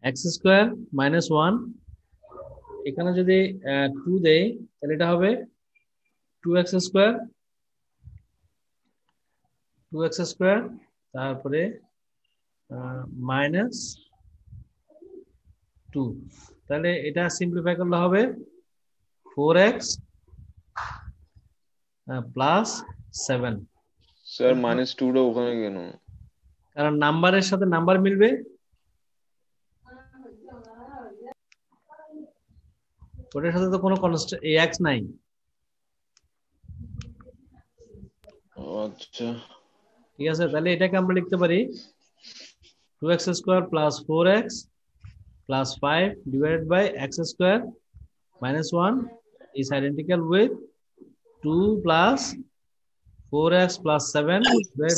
X square minus one, এখানে যদি 2 দেই তাহলে এটা হবে 2x স্কোয়ার, 2x স্কোয়ার, তারপরে মাইনাস 2, তাহলে এটা সিম্পলিফাই করলে হবে 4x প্লাস 7। স্যার -2টা ওখানে কেন? কারণ নাম্বারের সাথে নাম্বার মিলবে, ওটার সাথে তো কোনো কনস্ট্যান্ট x নাই। আচ্ছা, ঠিক আছে, তাহলে এটাকে আমরা লিখতে পারি 2x square plus 4x plus 5 divided by x square minus 1 is identical with 2 plus 4x plus 7 divided by,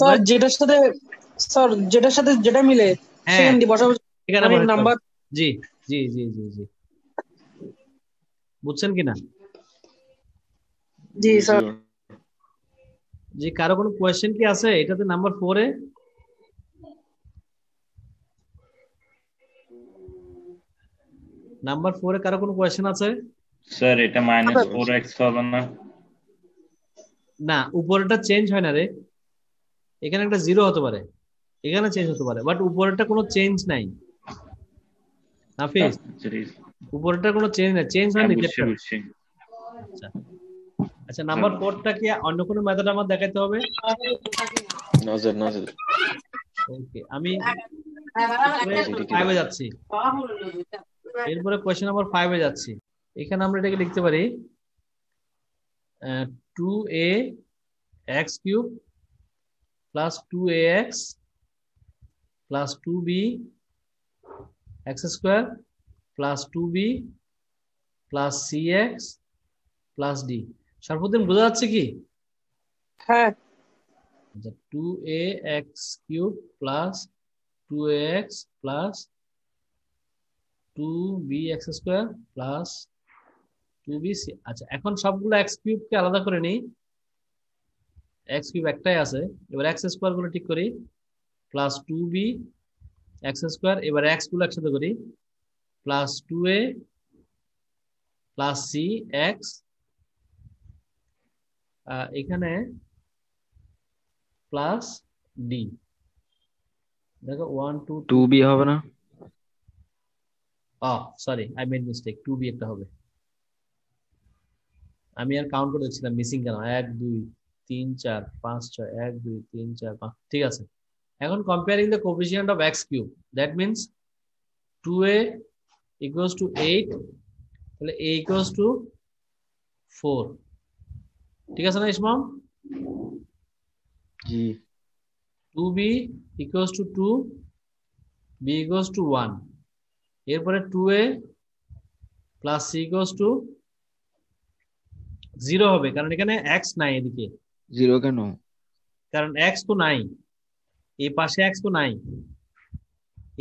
sir যেটার সাথে যেটা মিলে হ্যাঁ সেখানে বসাবো, এখানে মানে বসাতে হবে। নাম্বার। জি জি জি জি জি, বুঝছেন কিনা? জি স্যার। জি, কারো কোনো কোয়েশ্চেন কি আছে এটাতে নাম্বার 4 এ? নাম্বার 4 এ কারো কোনো কোয়েশ্চেন আছে? স্যার এটা -4x হবে না? না, উপরেরটা চেঞ্জ হয় না রে, এখানে একটা জিরো হতে পারে, এখানে চেঞ্জ হতে পারে, বাট উপরেরটা কোনো চেঞ্জ নাই হাফিজ, উপরেরটা কোনো চেঞ্জ নাই, চেঞ্জ হয় নিচেরটা। আচ্ছা আচ্ছা, নাম্বার 4টা কি অন্য কোনো মেথড আমার দেখাতে হবে? না স্যার, না স্যার। ওকে, আমি 5 এ যাচ্ছি, এরপরে কোয়েশ্চেন নাম্বার 5 এ যাচ্ছি। এখানে আমরা এটাকে লিখতে পারি 2a x cube plus 2ax plus 2b x square plus 2b plus cx plus d। সর্বদিন বোঝা যাচ্ছে কি? হ্যাঁ। 2ax cube plus 2ax plus 2bx square plus 2bc। আচ্ছা, এখন সবগুলো x কিউব কে আলাদা করে নিই, x কিউব একটাই আছে, এবার x স্কোয়ার গুলো ঠিক করি, প্লাস 2b x স্কোয়ার, এবার x গুলো একসাথে করি, plus 2a plus c x, এখানে প্লাস d। দেখো 1 2 2b হবে না? Sorry, I made mistake, 2b একটা হবে, আমি আর কাউন্ট করে দেখছিলাম মিসিং কেন, 1 2 3 4 5 6, 1 2 3 4 5, ঠিক আছে। এখন comparing the coefficient of x cube, that means 2a equals to 8, তাহলে a equals to 4, ঠিক আছে না ইসমাম? জি। 2b equals to 2, b equals to 1, এরপরে 2a plus c equals to 0 হবে, কারণ এখানে x নাই এদিকে। 0 কেন? কারণ x তো নাই, এই পাশে x তো নাই,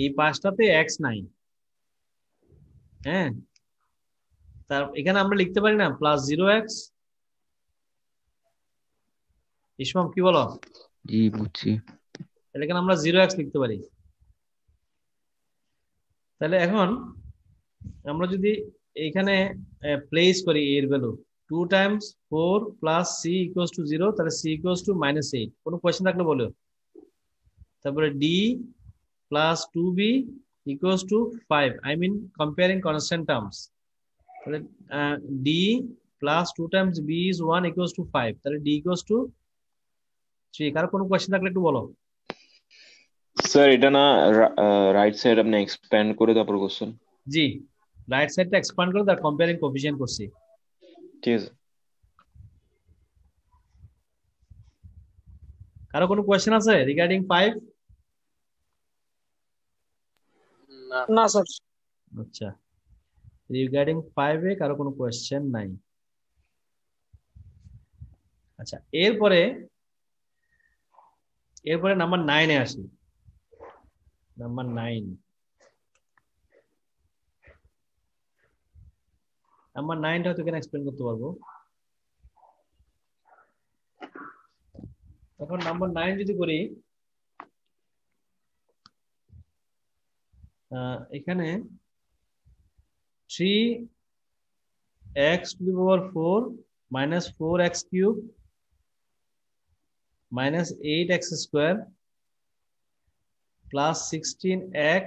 এই পাশটাতে x নাই। হ্যাঁ, তার এখানে আমরা লিখতে পারি না প্লাস 0x? ইসমাম কি বলো? জি বুঝছি। তাহলে এখানে আমরা 0x লিখতে পারি। তাহলে এখন আমরা যদি এখানে প্লেস করি এর value 2 Times 4 plus c equals to 0, তাহলে c ইকুয়ালস টু -8। কোনো কোয়েশ্চেন থাকলে বলো। তারপরে d plus 2b equals to 5, I mean comparing constant terms, তাহলে d plus 2 times b is 1 equals to 5, তাহলে d ইকুয়ালস টু 3। কারো কোনো কোয়েশ্চেন থাকলে একটু বলো। স্যার এটা না রাইট সাইড আপনি এক্সপ্যান্ড করে তারপর কোশ্চেন। জি, রাইট সাইডটা এক্সপ্যান্ড করে তার কম্পেয়ারিং কোএফিসিয়েন্ট করছি। ঠিক আছে। কারো কোনো কোয়েশ্চেন আছে রিগার্ডিং 5? না স্যার। আচ্ছা, রিগার্ডিং 5 এ কারো কোনো কোয়েশ্চেন নাই। আচ্ছা, এরপরে নাম্বার 9 এ আসি। নাম্বার 9, নাম্বার 9টা হয়তো এখানে এক্সপ্লেন করতে পারবো। এখন নাম্বার 9 যদি করি, এখানে 3x to the power 4 minus 4x cube minus 8x square plus 16x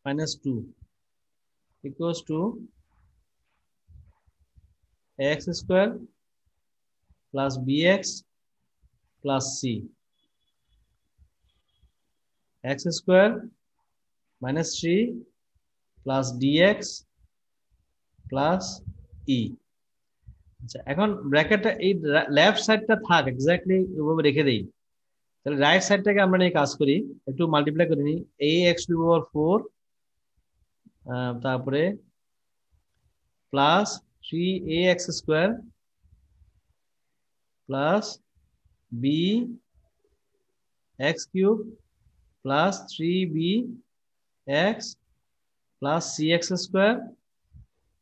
minus 2 equals to x square plus bx plus c. X square minus 3 plus dx plus e. আচ্ছা, এখন ব্র্যাকেটটা এই লেফট সাইডটা থাক, এক্স্যাক্টলি ওইভাবে রেখে দেই। তাহলে রাইট সাইডটাকে আমরা নিয়ে কাজ করি, একটু মাল্টিপ্লাই করে নিই। ax to the power 4 তারপরে plus 3ax square plus b x cube plus 3bx plus cx square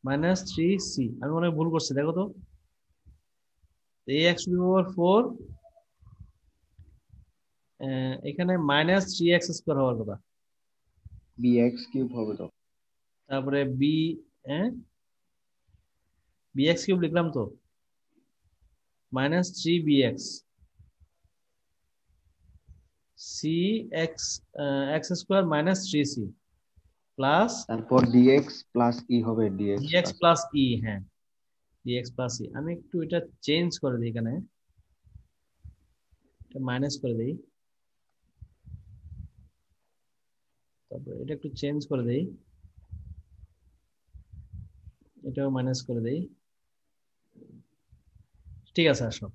minus 3c। আমি মনে হয় ভুল করছি, দেখো তো। ax to the power 4 এখানে মাইনাস 3x স্কোয়ার হওয়ার কথা, bx কিউব হবে তো। তারপরে bx কিউব লিখলাম তো, minus 3bx cx x square minus 3c plus তারপর dx প্লাস e হবে, dx প্লাস e। হ্যাঁ, dx প্লাস e। আমি একটু এটা চেঞ্জ করে দিই, এখানে এটা মাইনাস করে দিই, তারপর এটা একটু চেঞ্জ করে দেই, এটাও মাইনাস করে দেই। ঠিক আছে, আসো।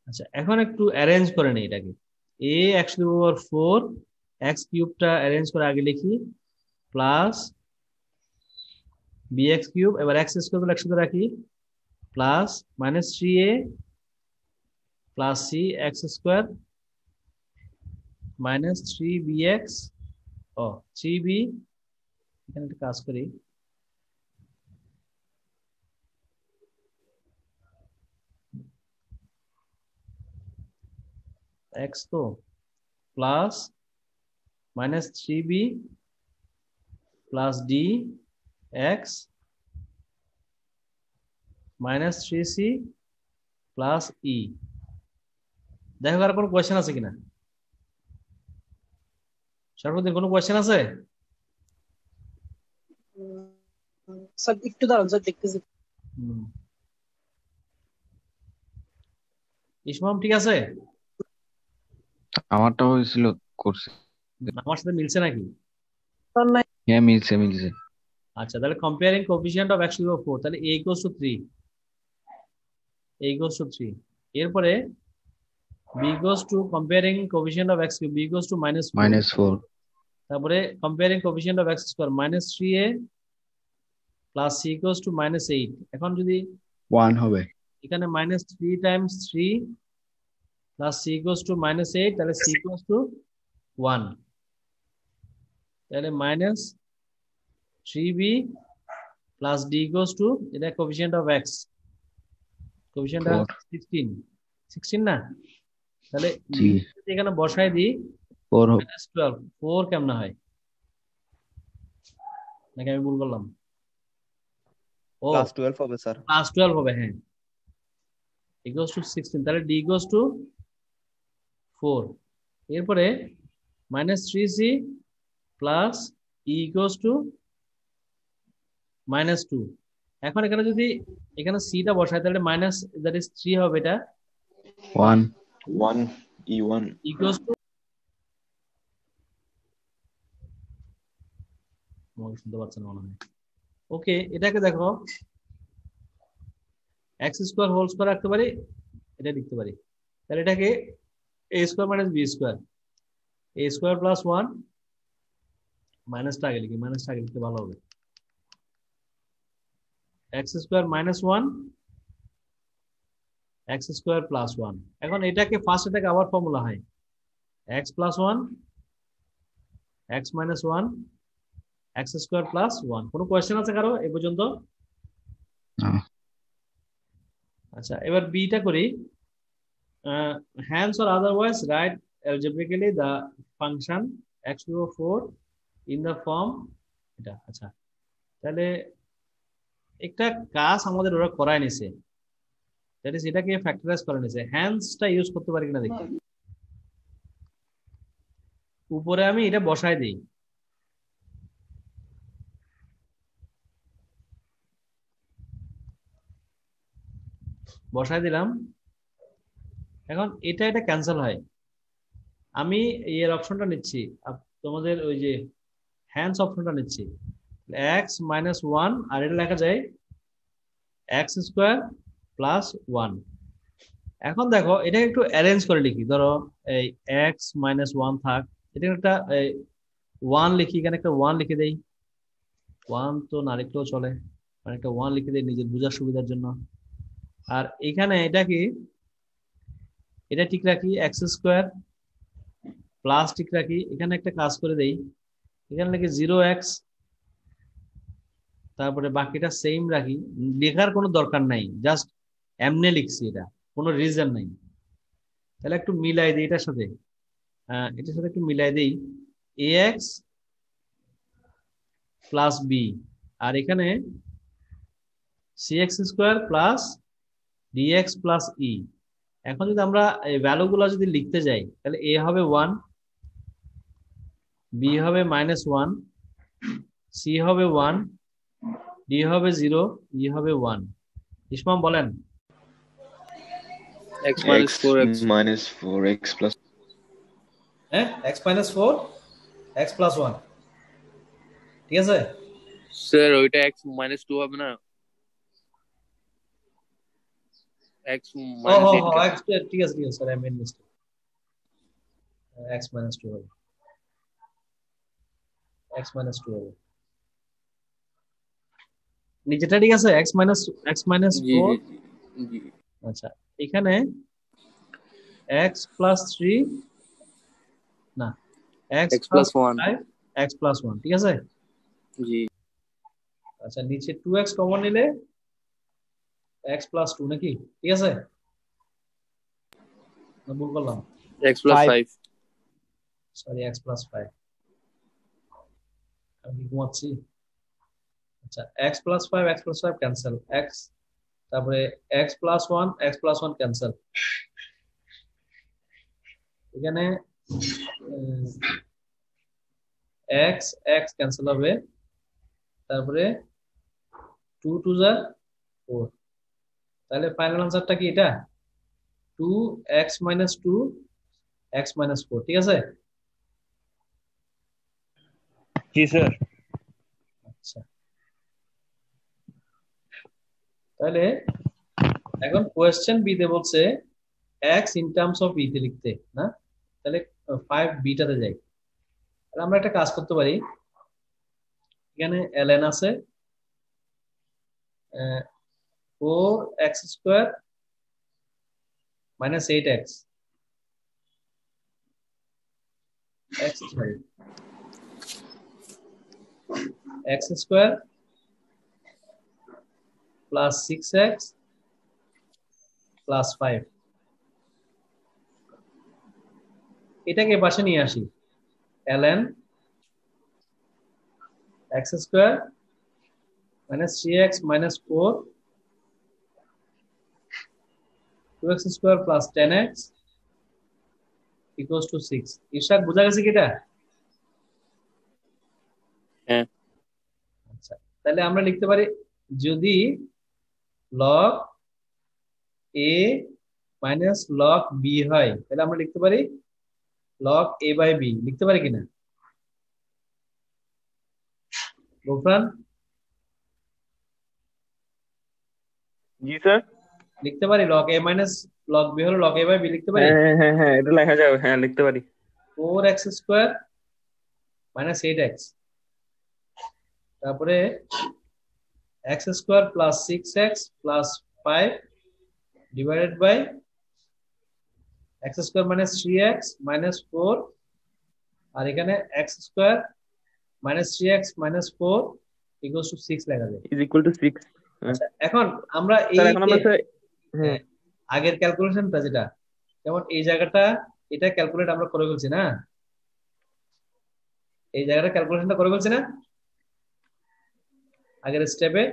আচ্ছা, এখন একটু অ্যারেঞ্জ করে নিই এটাকে। ax to the power 4 x কিউবটা arrange করে আগে লিখি, প্লাস bx কিউব, এবার x স্কোয়ার একসাথে রাখি, plus minus 3a plus c x square minus 3bx 3b। এখানে একটা কাজ করি, x তো plus minus 3b plus d x minus 3c plus e। দেখো আর কোনো কোয়েশ্চেন আছে কিনা? সর্বদিন কোনো কোয়েশ্চেন আছে? স্যার একটু দাঁড়ান স্যার, দেখতেছি। ইসমাম ঠিক আছে? আমারটা হয়েছিল, করছি। আমার সাথে মিলছে নাকি? স্যার নাই। হ্যাঁ, মিলছে মিলছে। আচ্ছা, তাহলে comparing coefficient of x to the power 4, তাহলে a equals to 3, a equals to 3। এরপরে b equals to comparing coefficient of x cube, b equals to -4। তারপরে comparing coefficient of x square -3a plus c equals to -8। এখন যদি 1 হবে, এখানে -3 Times 3 plus c equals to -8, তাহলে c equals to 1। তাহলে -3b plus d equals to, এটা coefficient of x, coefficient 16 না? তাহলে এখানে বসাই দিই 4 হবে। -12, 4 কেমন হয় নাকি আমি ভুল করলাম? ও +12 হবে স্যার। +12 হবে, হ্যাঁ, equals to 16। তাহলে d equals to 4। এরপরে -3c plus e equals to -2। এখন এখানে যদি এখানে c টা বসাই, তাহলে মাইনাস দ্যাট ইজ 3 হবে, এটা 1 e1 equals to, আমাকে শুনতে পাচ্ছেন মনে হয়। ওকে, এটাকে দেখো x স্কয়ার হোল স্কয়ার রাখতে পারি, এটা লিখতে পারি। তাহলে এটাকে a square minus b square, a square plus 1, মাইনাসটা আগে লিখি, মাইনাসটা আগে লিখতে ভালো হবে, x square minus 1 x square plus 1। এখন এটাকে ফার্স্ট, এটাকে আবার ফর্মুলা হয় x plus 1 x minus 1 x square plus 1। কোনো কোয়েশ্চেন আছে কারো এই পর্যন্ত? আচ্ছা, এবার বিটা করি। hence or otherwise write algebraically the function x to the 4 in the form এটা। আচ্ছা, তাহলে একটা কাজ আমাদের ওরা করায় নিছে, দ্যাট ইজ এটাকে ফ্যাক্টরাইজ করে নিছে। হ্যান্সটা ইউজ করতে পারি কিনা দেখি। উপরে আমি এটা বসাই দিই, বসাই দিলাম। এখন এটা এটা ক্যান্সেল হয়, আমি এর অপশনটা নিচ্ছি, তোমাদের ওই যে হ্যান্ডস অপশনটা নিচ্ছি, এক্স মাইনাস ওয়ান, আর এটা লেখা যায় এক্স স্কোয়ার প্লাস ওয়ান। এখন দেখো এটা একটু অ্যারেঞ্জ করে লিখি, ধরো এই এক্স মাইনাস ওয়ান থাক, এটা একটা ওয়ান লিখি, এখানে একটা ওয়ান লিখে দেই, ওয়ান তো না লিখলেও চলে, মানে একটা ওয়ান লিখে দেই নিজের বোঝার সুবিধার জন্য। আর এখানে এটা কি, এটা ঠিক রাখি এক্স স্কোয়ার প্লাস ঠিক রাখি, এখানে একটা কাজ করে দেই, এখানে লিখি 0x, তারপরে বাকিটা সেম রাখি, লেখার কোনো দরকার নাই, জাস্ট এমনি লিখছি, এটা কোনো রিজন নাই। তাহলে একটু মিলাই দিই এটার সাথে, এটার সাথে একটু মিলাই দিই, ax প্লাস বি, আর এখানে cx square plus dx plus E. এখন যদি আমরা এই ভ্যালুগুলো যদি লিখতে যাই, তাহলে a হবে 1, b হবে -1, c হবে 1, d হবে 0, e হবে 1। ইসমাম বলেন। x minus 4x minus 4x plus হ্যাঁ, x minus 4 x plus 1, ঠিক আছে। স্যার ওইটা x minus 2 হবে না, x minus 8 x, ঠিক আছে ঠিক আছে sir, I made mistake, x minus 2 হবে, x minus 2 হবে নিচেটা, ঠিক আছে, x minus জি 4। জি জি আচ্ছা, এখানে x plus 3 না, x x plus 1 5 x plus 1, ঠিক আছে। জি। আচ্ছা, নিচে 2x কমন নিলে x plus 2 নাকি, ঠিক আছে না ভুল করলাম? x plus 5 sorry, x plus 5, আমি ঘুমাচ্ছি। আচ্ছা, x plus 5 ক্যান্সেল, x, তারপরে x plus 1 x plus 1 cancel, এখানে x x ক্যান্সেল হবে, তারপরে 2 2 যা 4, তাহলে ফাইনাল আনসারটা কি এটা 2x minus 2 x minus 4, ঠিক আছে। জি স্যার। আচ্ছা, তাহলে এখন কোয়েশ্চেন বি তে বলছে x ইন টার্মস অফ তে লিখতে না, তাহলে 5 বিটাতে যাই। তাহলে আমরা একটা কাজ করতে পারি, এখানে ln আছে 4x square minus 8x x square plus 6x plus 5, এটাকে পাশে নিয়ে আসি, ln x square minus 3x minus 4 2x square plus 10x equals to 6। ইরশাদ বোঝা গেছে কি এটা? হ্যাঁ। আচ্ছা, তাহলে আমরা লিখতে পারি, যদি log a minus log b হয়, তাহলে আমরা লিখতে পারি log a by b, লিখতে পারি কিনা গোফরান? জি স্যার। লিখতে পারি log a minus log b হলো log a by b, লিখতে পারি। হ্যাঁ হ্যাঁ, এটা লেখা যাবে, হ্যাঁ লিখতে পারি। 4x স্কোয়ার minus 8x, তারপরে x square plus 6x plus 5 divided by x square minus 3x minus 4, আর এখানে x square minus 3x minus 4 equals to 6 লেখা যায়, ইজ ইকুয়াল টু 6। আচ্ছা, এখন আমরা এই স্যার এখন আমরা হ্যাঁ আগের ক্যালকুলেশনটা যেটা, যেমন এই জায়গাটা এটা ক্যালকুলেট আমরা করে ফেলছি না, এই জায়গাটা ক্যালকুলেশনটা করে বলছি না আগের স্টেপে।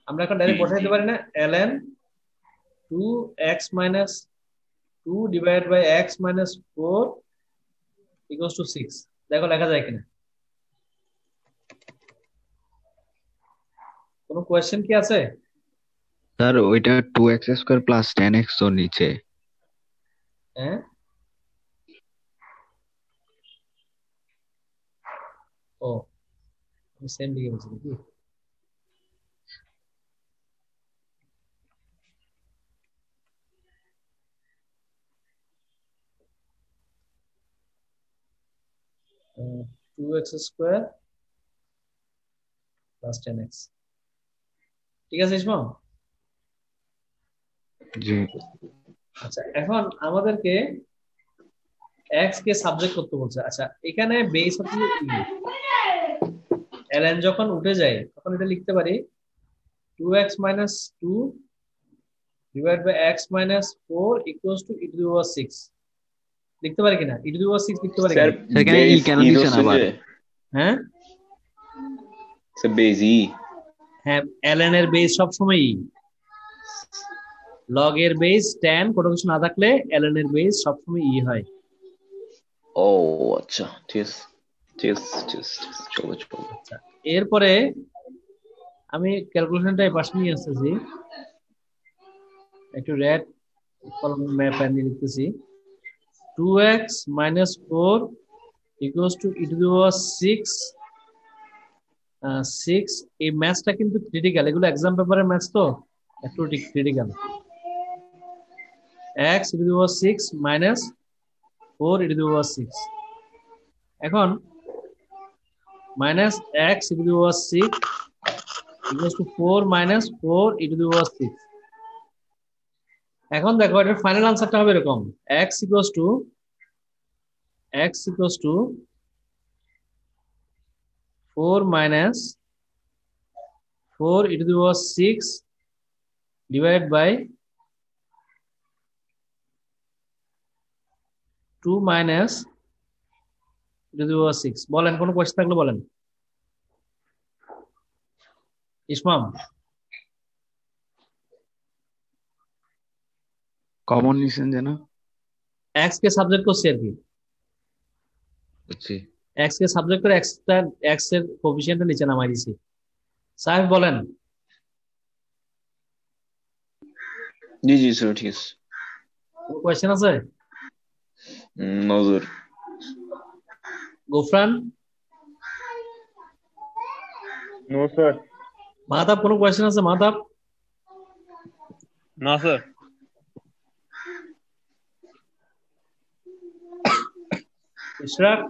আমরা এখন ডাইরেক্ট বসাই দিতে পারি না ln 2x minus 2 divided by x minus 4 equals to 6। দেখো লেখা যায় কিনা। কোনো কোয়েশ্চেন কি আছে? স্যার ওইটা 2x² প্লাস 10x তো নিচে। হ্যাঁ ও আমি সেম লিখে বলছি নাকি? Uh, 2x² plus 10x। ঠিক আছে ইসমাম? জি আচ্ছা এখন আমাদেরকে x কে সাবজেক্ট করতে বলছে। আচ্ছা এখানে বেস হচ্ছে ln যখন উঠে যায় তখন এটা লিখতে পারি 2x minus 2 divided by x minus 4 equals to e to the power 6 লিখতে পারি কিনা? e to the power 6 লিখতে পারি স্যার কিনা? সেখানে ই কেন দিছেন আবার? হ্যাঁ স্যার বেজ ই। হ্যাঁ ln এর বেস সব সময় e, log এর বেস tan কোনো কিছু না থাকলে ln এর বেস সব সময় e হয়। ও আচ্ছা ঠিক আছে ঠিক আছে ঠিক আছে চলো চলো। আচ্ছা এরপরে আমি ক্যালকুলেশনটা এই পাশে নিয়ে আসতেছি, একটু রেড কলম প্যান দিয়ে লিখতেছি 2x minus 4 equals to e to the power 6। এই ম্যাথসটা কিন্তু ক্রিটিক্যাল, এগুলো এক্সাম পেপারের ম্যাথস তো একটু critical. x e to the power 6 minus 4 e to the power 6। এখন minus x e to the power 6 equals to 4 minus 4 e to the power 6। এখন দেখো এটার ফাইনাল আনসারটা হবে এরকম x equals to 4 minus 4 e to the power 6 divided by 2 minus e to the power 6। বলেন কোনো question থাকলে বলেন। ইসমাম কমন নিছেন যেন? x কে সাবজেক্ট করছি আর কি, বুঝছি। x কে সাবজেক্ট করে x এর কোএফিসিয়েন্টটা নিচে নামাই দিছি। সাহেব বলেন। জি জি স্যার ঠিক আছে। কোনো কোয়েশ্চেন আছে? নজর গোফরান নো স্যার। মাহতাব কোনো কোয়েশ্চেন আছে? মাহতাব না স্যার। ইশরাক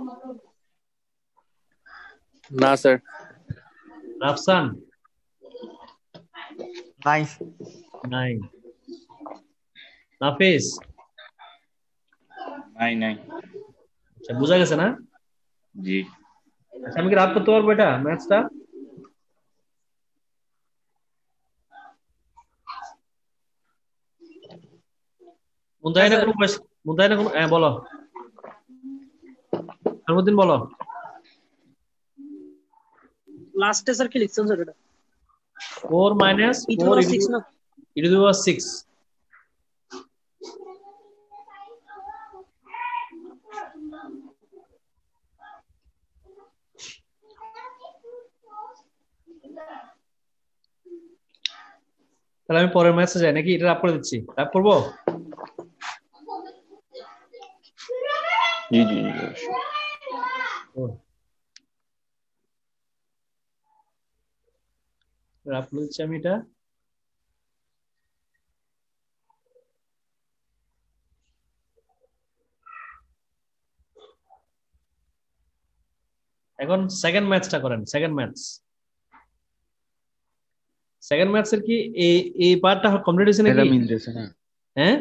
না স্যার। রাফসান নাই। নাই। নাফিস নাই নাই। আচ্ছা বুঝা গেছে না? জি আচ্ছা আমি কি রাত করতে পারবো এটা ম্যাথসটা? মুন্তাহিনা কোনো কোয়েশ্চেন? মুন্তাহিনা কোনো হ্যাঁ বলো। আলমুদ্দিন বলো। লাস্টে স্যার কি লিখছেন স্যার এটা? 4 minus e to 4 the 6 না? e to the power 6। তাহলে আমি পরের ম্যাচে যাই নাকি? এটা রাপ করে দিচ্ছি, রাপ করবো? জি জি জি রাপ করে দিচ্ছি আমি এটা। এখন সেকেন্ড ম্যাচটা করেন। সেকেন্ড ম্যাচের কি এই পার্টটা কমপ্লিট হয়েছে এটা নাকি? মিলতেছে না। হ্যাঁ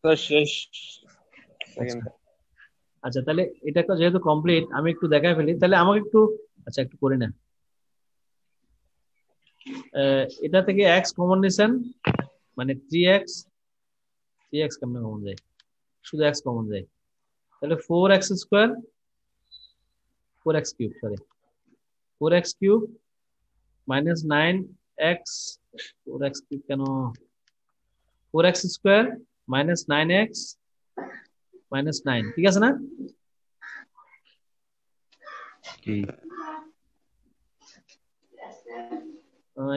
স্যার শেষ। আচ্ছা তাহলে এটা যেহেতু কমপ্লিট আমি একটু দেখাই ফেলি, তাহলে আমাকে একটু আচ্ছা একটু করে না। এটা থেকে x কমন নিছেন মানে 3x কেমনে কমন যায়? শুধু x কমন যায়, তাহলে 4x² 4x cube sorry 4x cube minus 9x 4x cube কেন 4x square minus 9x minus 9 ঠিক আছে না জি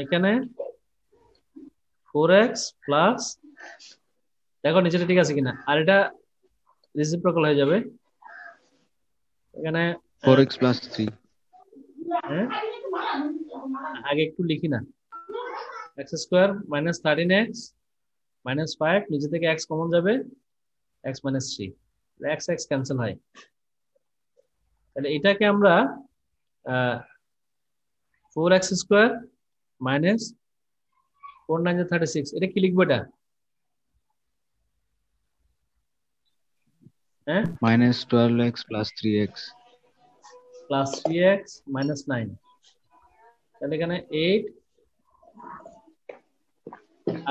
এখানে 4x প্লাস দেখো নিচেটা ঠিক আছে কিনা আর এটা রেসিপ্রোকাল হয়ে যাবে এখানে 4x plus 3 হ্যাঁ আগে একটু লিখি না x square minus 13x minus 5 নিচে থেকে x কমন যাবে x minus 3 x x cancel হয় তাহলে এটাকে আমরা 4x স্কোয়ার মাইনাস 4 9 36 এটা কি লিখবো এটা হ্যাঁ minus 12x plus 3x plus 3x minus 9 তাহলে এখানে 8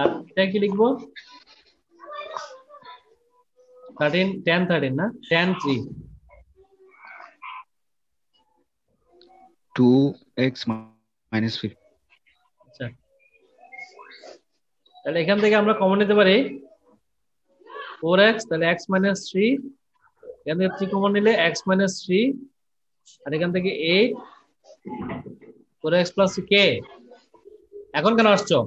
আর এটা কি লিখবো 13 না 10 3 2x minus 5 আচ্ছা তাহলে এখান থেকে আমরা কমন নিতে পারি 4x তাহলে x minus 3 এখান থেকে 3 কমন নিলে x minus 3 আর এখান থেকে 8 4x plus k এখন কেন আসছো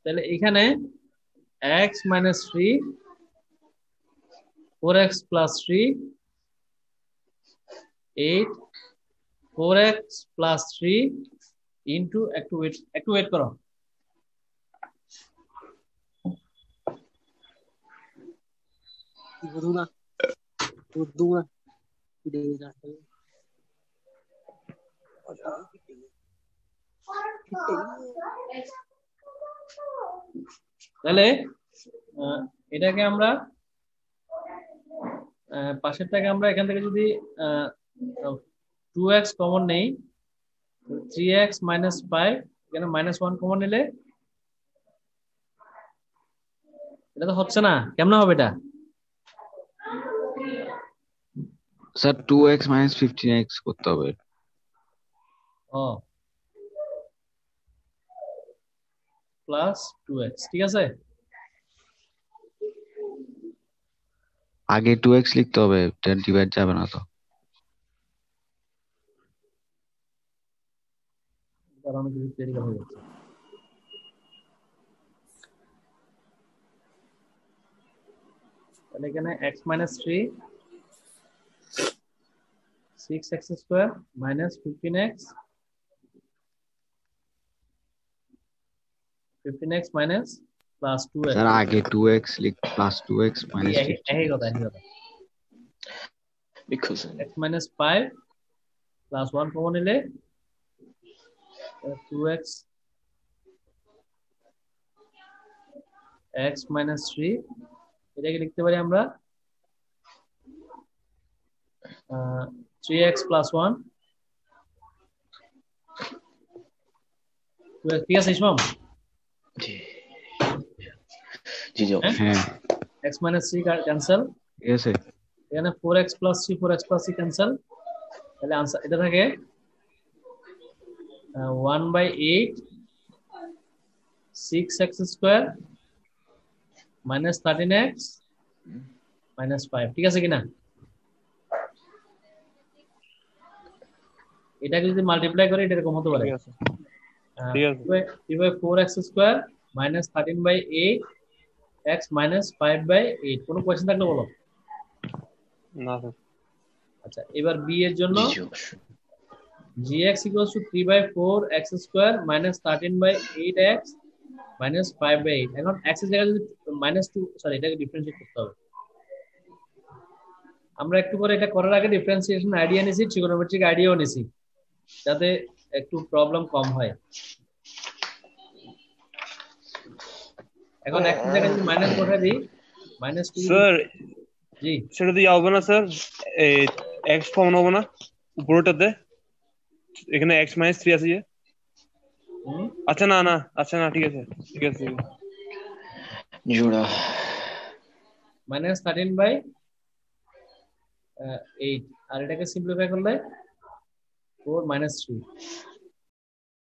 তাহলে এখানে x minus 3 4x plus 3 8 4x plus 3 into একটু ওয়েট করো Duna. Duna. তাহলে এটাকে আমরা পাশেরটাকে আমরা এখান থেকে যদি 2x কমন নেই 3x minus 5 এখানে minus 1 কমন নিলে এটা তো হচ্ছে না কেমন হবে এটা স্যার 2x minus 15x করতে হবে ও প্লাস 2x ঠিক আছে আগে 2x লিখতে হবে এটা ডিভাইড যাবে না তো কারণ কিছু তৈরি করা হয়ে যাচ্ছে তাহলে এখানে x minus 3 6x square minus 15x 15x minus plus 2x sir আগে 2x লিখ প্লাস 2x minus 15 একই কথা because x minus 5 plus 1 common নিলে 2x x minus 3 এটাকে লিখতে পারি আমরা 3x plus 1 2x ঠিক আছে ইসমাম জি জি হ্যাঁ x minus 3 ক্যান্সেল ঠিক আছে এখানে 4x plus 3 4x plus 3 cancel তাহলে आंसर এটা থাকে 1/8 6x square minus 13x minus 5 ঠিক আছে কিনা এটাকে যদি মাল্টিপ্লাই করি এটা এরকম হতে পারে ঠিক আছে ঠিক আছে 3/4x square minus 13/8 x minus 5/8 কোনো কোশ্চেন থাকলে বলো না স্যার আচ্ছা এবার b এর জন্য জি অবশ্যই gx equals to 3/4x square minus 13/8x minus 5/8 এখন x এর জায়গায় যদি -2 সরি এটাকে ডিফারেন্সিয়েট করতে হবে আমরা একটু করে এটা করার আগে ডিফারেন্সিয়েশন আইডিয়া নিছি ট্রিগোনোমেট্রিক আইডিয়াও নিছি যাতে একটু প্রবলেম কম হয় এখন x এর জায়গায় যদি মাইনাস বসাই দিই -2 স্যার জি সেটা দিয়ে হবে না স্যার এই x কমন হবে না উপরটাতে এখানে x minus 3 আছে যে হুম, আচ্ছা না ঠিক আছে ঠিক আছে জোড়া -13/8 8, আর এটাকে সিম্পলিফাই করলে 4 - 3।